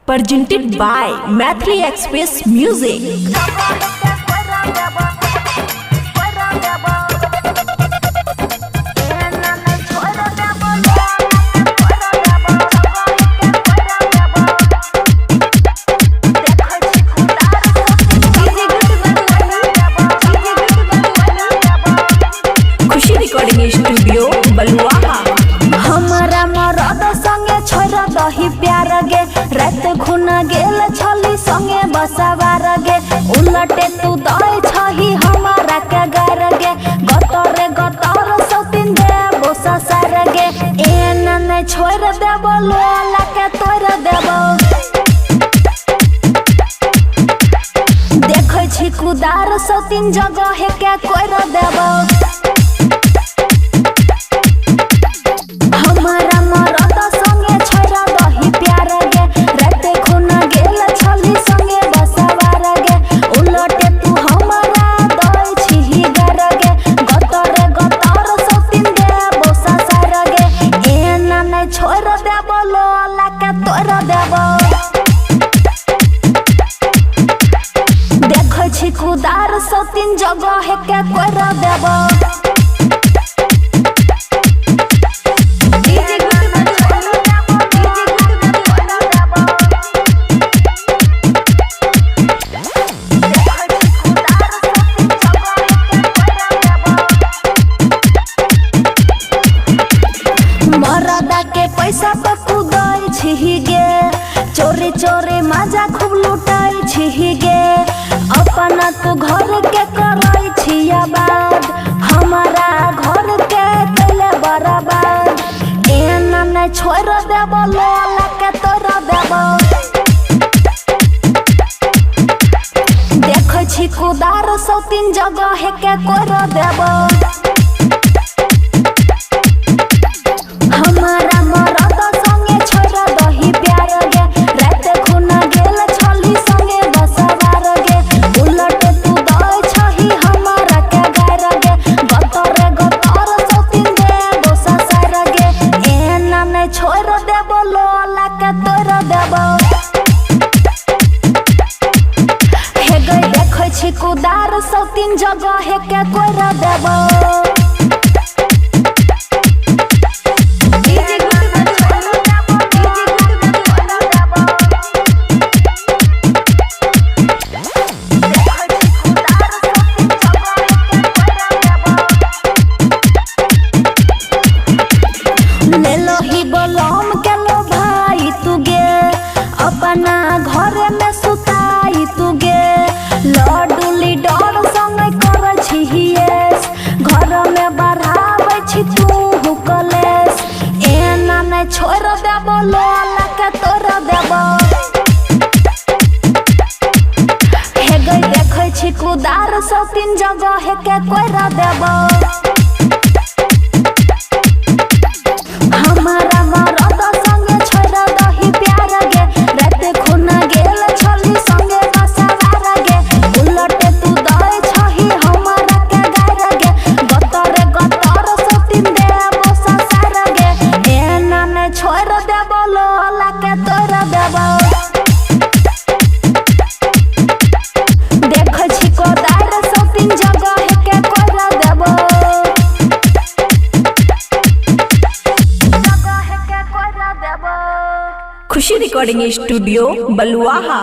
presented by Mathli Express Music. Khushi recording studio Baluaha. हमारा मरद संगे छोरा दही प्यार गे, रात खुना गेल छली संगे बसवार गे, उलटे तू दई छही हमारा के गार गे, गतर सौतीन देबो ससर गे, एना ने छोड़ देबो लोला के तोड़ देबो। देखै छी कुदार सौतीन जगह के कोर देबो। हमारा मरद संगे छोरा दही प्यार गे, रात खुना गेल छली संगे बसवार गे, उलटे तू हमारा दई छी गार गे, गतर सौतीन देबो ससर गे, एना ने छोड़ देबो लोला के तोड़ देबो। देखै छी कुदार सौतीन जगह के कोर देबो। मरदा के पैसा पर कुदाई छी गे, चोरी चोरी मजा खूब लुटाई छी गे, अपना तू घर के कराई छी आबाद, हमारा घर के कैले बर्बाद, एना ने छोड़ देबो लोला के तोड़ देबो। देखै छी कुदार सौतीन जगह के कोर देबो। हमारा मरद संगे छोरा दही प्यार गे, रात खुना गेल छली संगे बसवार गे, उलटे तू दई छही हमारा के गार गे, गतर सौतीन देबो ससर गे, एना ने छोड़ देबो लोला के तोड़ देबो। हे गई देखै छी कुदार सौतीन जगह के कोर देबो। लेलो ही बलम के लो भाई तू गे, अपना घर में सुताई तू गे, लड्डू लीडर संगे कर छिहिएस, घर में बढ़ावे छी तू कलेस, एना ने छोड़ देबो लोला के तोड़ देबो। हे गई देखै छी कुदार सौतीन जगह के कोर देबो। हमारा मरद संगे छोरा दही प्यार गे, रात खुना गेल छली संगे बसवार गे, उलटे तू दई छही हमारा के गार गे, गतर सौतीन देबो ससर गे, एना ने छोड़ देबो लोला के तोड़ देबो। देखै छी कुदार सौतीन जगह के कोर देबो। खुशी रिकॉर्डिंग स्टूडियो बलुआहा।